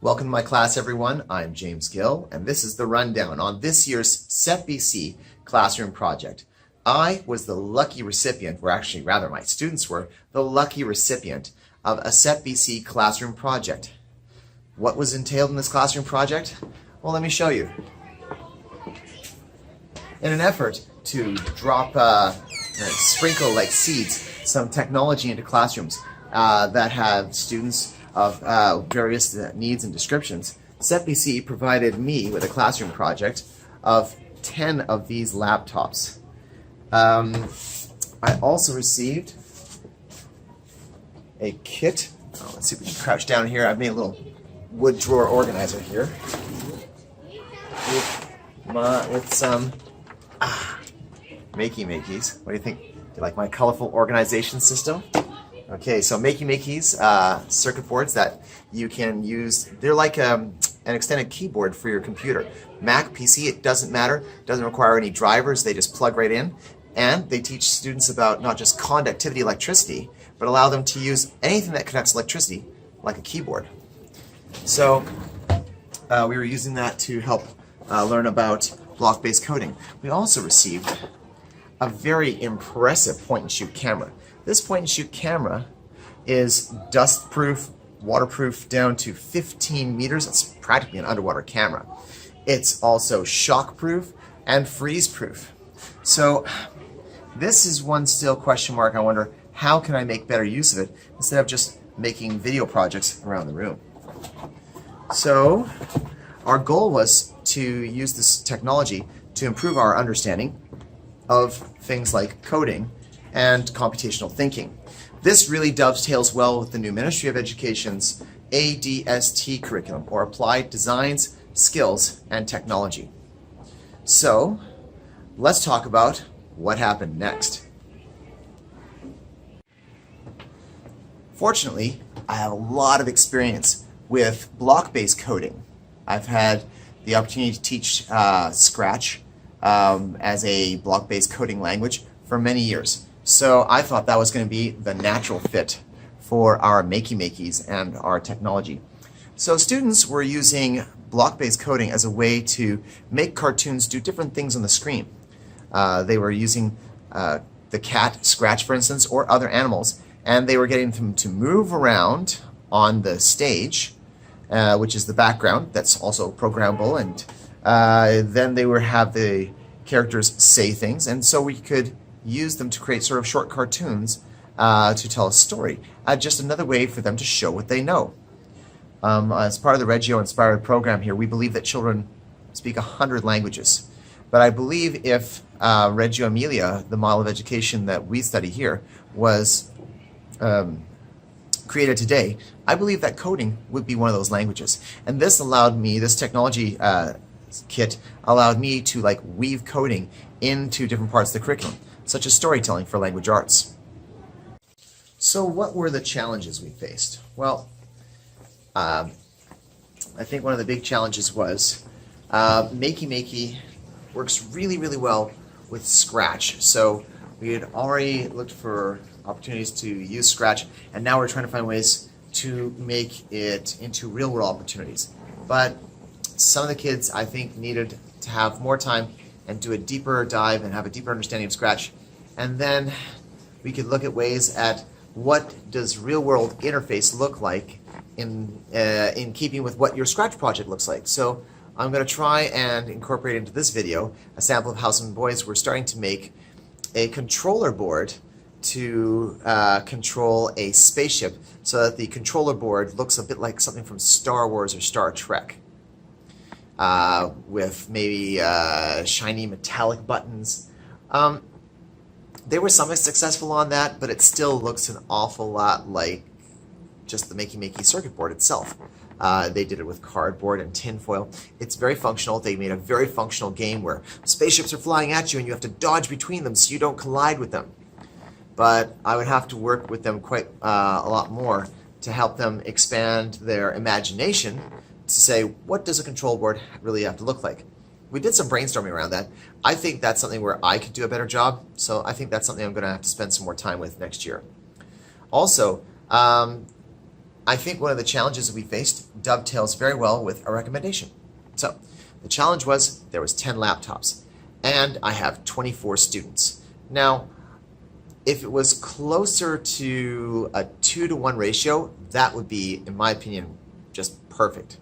Welcome to my class, everyone. I'm James Gill, and this is the rundown on this year's CEPBC classroom project. I was the lucky recipient, or actually rather my students were, the lucky recipient of a CEPBC classroom project. What was entailed in this classroom project? Well, let me show you. In an effort to sprinkle like seeds some technology into classrooms that have students of various needs and descriptions, CEPBC provided me with a classroom project of 10 of these laptops. I also received a kit. Let's see if we can crouch down here. I've made a little wood drawer organizer here with some Makey Makeys. What do you think? Do you like my colorful organization system? Okay, so Makey Makeys circuit boards that you can use. They're like an extended keyboard for your computer. Mac, PC, it doesn't matter. It doesn't require any drivers. They just plug right in. And they teach students about not just conductivity, electricity, but allow them to use anything that connects electricity, like a keyboard. So we were using that to help learn about block-based coding. We also received a very impressive point-and-shoot camera. This point-and-shoot camera is dust-proof, waterproof down to 15 meters. It's practically an underwater camera. It's also shock-proof and freeze-proof. So this is one still question mark. I wonder, how can I make better use of it instead of just making video projects around the room? So our goal was to use this technology to improve our understanding of things like coding and computational thinking. This really dovetails well with the new Ministry of Education's ADST curriculum, or Applied Designs, Skills, and Technology. So let's talk about what happened next. Fortunately, I have a lot of experience with block-based coding. I've had the opportunity to teach Scratch as a block-based coding language for many years. So I thought that was going to be the natural fit for our Makey Makeys and our technology. So students were using block-based coding as a way to make cartoons do different things on the screen. They were using the cat Scratch, for instance, or other animals, and they were getting them to move around on the stage, which is the background that's also programmable, and then they would have the characters say things, and so we could use them to create sort of short cartoons to tell a story. Just another way for them to show what they know. As part of the Reggio Inspired program here, we believe that children speak 100 languages. But I believe if Reggio Emilia, the model of education that we study here, was created today, I believe that coding would be one of those languages. And this allowed me, this technology kit allowed me to like weave coding into different parts of the curriculum, such as storytelling for language arts. So what were the challenges we faced? Well, I think one of the big challenges was Makey Makey works really, really well with Scratch. So we had already looked for opportunities to use Scratch, and now we're trying to find ways to make it into real-world opportunities. But some of the kids, I think, needed to have more time and do a deeper dive and have a deeper understanding of Scratch. And then we could look at ways at what does real-world interface look like in keeping with what your Scratch project looks like. So I'm going to try and incorporate into this video a sample of how some boys were starting to make a controller board to control a spaceship, so that the controller board looks a bit like something from Star Wars or Star Trek, with maybe shiny metallic buttons. They were somewhat successful on that, but it still looks an awful lot like just the Makey Makey circuit board itself. They did it with cardboard and tinfoil. It's very functional. They made a very functional game where spaceships are flying at you and you have to dodge between them so you don't collide with them. But I would have to work with them quite a lot more to help them expand their imagination to say, what does a control board really have to look like? We did some brainstorming around that. I think that's something where I could do a better job, so I think that's something I'm going to have to spend some more time with next year. Also, I think one of the challenges we faced dovetails very well with a recommendation. So the challenge was there was 10 laptops and I have 24 students. Now, if it was closer to a 2-to-1 ratio, that would be, in my opinion, just perfect,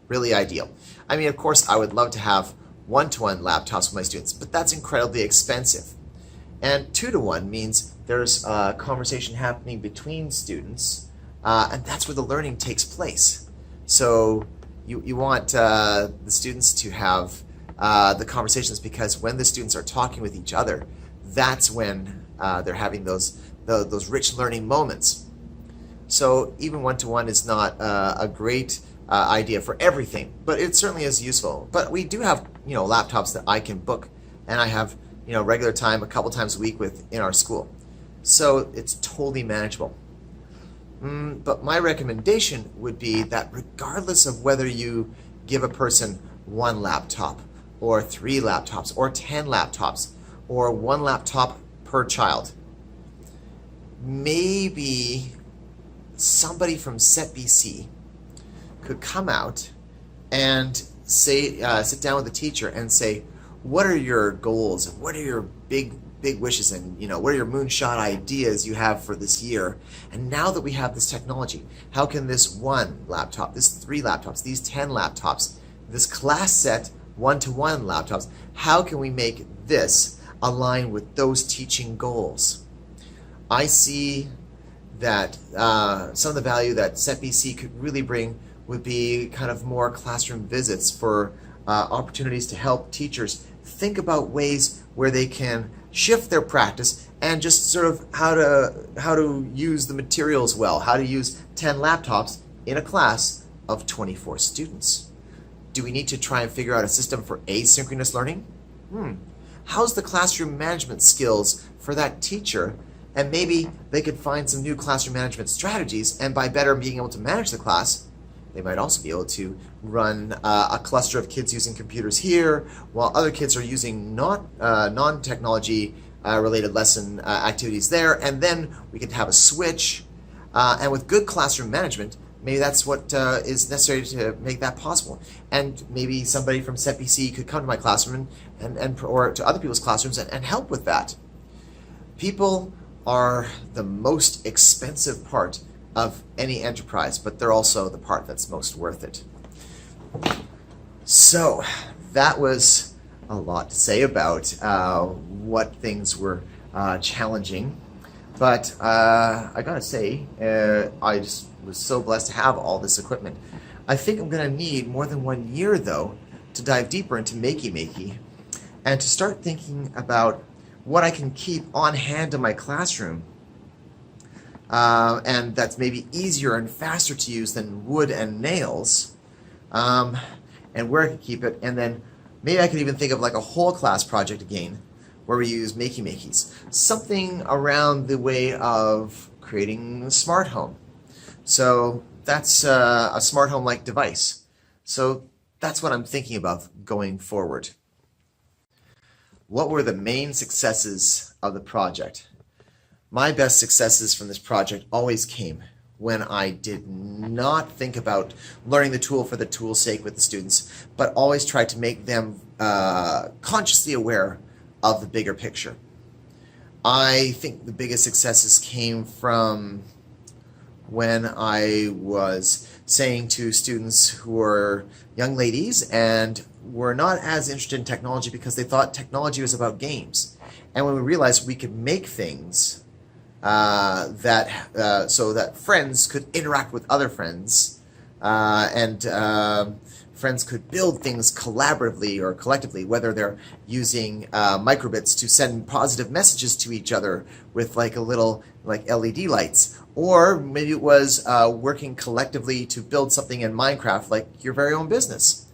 really ideal. I mean, of course, I would love to have 1-to-1 laptops with my students, but that's incredibly expensive. And 2-to-1 means there's a conversation happening between students, and that's where the learning takes place. So you want the students to have the conversations, because when the students are talking with each other, that's when they're having those rich learning moments. So even 1-to-1 is not a great idea for everything, but it certainly is useful. But we do have laptops that I can book, and I have regular time a couple times a week in our school, so it's totally manageable. But my recommendation would be that regardless of whether you give a person 1 laptop or 3 laptops or 10 laptops or 1 laptop per child, maybe somebody from SetBC could come out and say, sit down with the teacher and say, what are your goals and what are your big wishes, and what are your moonshot ideas you have for this year? And now that we have this technology, how can this 1 laptop, this 3 laptops, these 10 laptops, this class set 1-to-1 laptops, how can we make this align with those teaching goals? I see that some of the value that SetBC could really bring would be kind of more classroom visits for opportunities to help teachers think about ways where they can shift their practice and just sort of how to use the materials well, how to use 10 laptops in a class of 24 students. Do we need to try and figure out a system for asynchronous learning? How's the classroom management skills for that teacher? And maybe they could find some new classroom management strategies, and by better being able to manage the class, they might also be able to run a cluster of kids using computers here, while other kids are using non-technology related lesson activities there, and then we could have a switch. And with good classroom management, maybe that's what is necessary to make that possible. And maybe somebody from SetBC could come to my classroom or to other people's classrooms and help with that. People are the most expensive part of any enterprise, but they're also the part that's most worth it. So that was a lot to say about what things were challenging, but I gotta say, I just was so blessed to have all this equipment. I think I'm gonna need more than 1 year though to dive deeper into Makey Makey and to start thinking about what I can keep on hand in my classroom, and that's maybe easier and faster to use than wood and nails, and where I can keep it. And then maybe I could even think of like a whole class project again where we use Makey Makeys, something around the way of creating a smart home. So that's a smart home like device. So that's what I'm thinking about going forward. What were the main successes of the project? My best successes from this project always came when I did not think about learning the tool for the tool's sake with the students, but always tried to make them consciously aware of the bigger picture. I think the biggest successes came from when I was saying to students who were young ladies and were not as interested in technology because they thought technology was about games. And when we realized we could make things so that friends could interact with other friends, and friends could build things collaboratively or collectively, whether they're using microbits to send positive messages to each other with like a little LED lights, or maybe it was working collectively to build something in Minecraft like your very own business.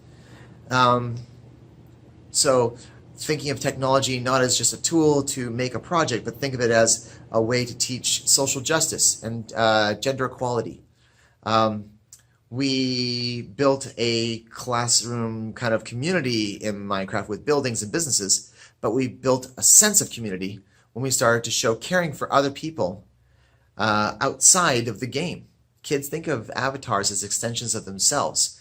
So thinking of technology not as just a tool to make a project, but think of it as a way to teach social justice and gender equality. We built a classroom kind of community in Minecraft with buildings and businesses, but we built a sense of community when we started to show caring for other people outside of the game. kids think of avatars as extensions of themselves.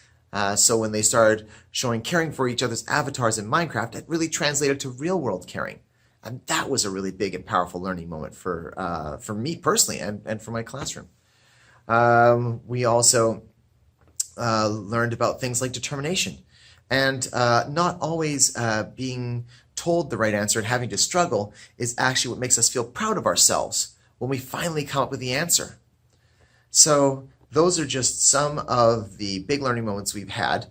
So when they started showing caring for each other's avatars in Minecraft, it really translated to real-world caring. And that was a really big and powerful learning moment for me personally and for my classroom. We also learned about things like determination and not always being told the right answer and having to struggle is actually what makes us feel proud of ourselves when we finally come up with the answer. So those are just some of the big learning moments we've had.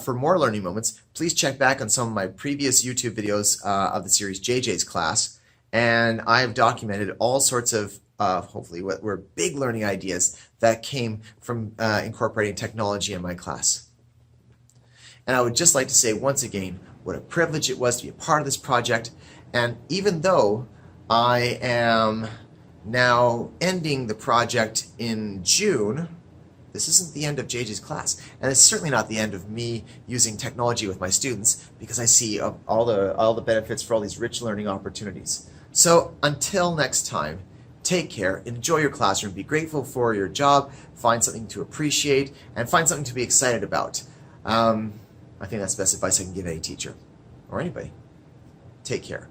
For more learning moments, please check back on some of my previous YouTube videos of the series JJ's Class, and I've documented all sorts of hopefully what were big learning ideas that came from incorporating technology in my class. And I would just like to say once again what a privilege it was to be a part of this project, and even though I am now ending the project in June, this isn't the end of JJ's Class, and it's certainly not the end of me using technology with my students, because I see all the benefits for all these rich learning opportunities. So until next time, take care, enjoy your classroom, be grateful for your job, find something to appreciate, and find something to be excited about. I think that's the best advice I can give any teacher or anybody. Take care.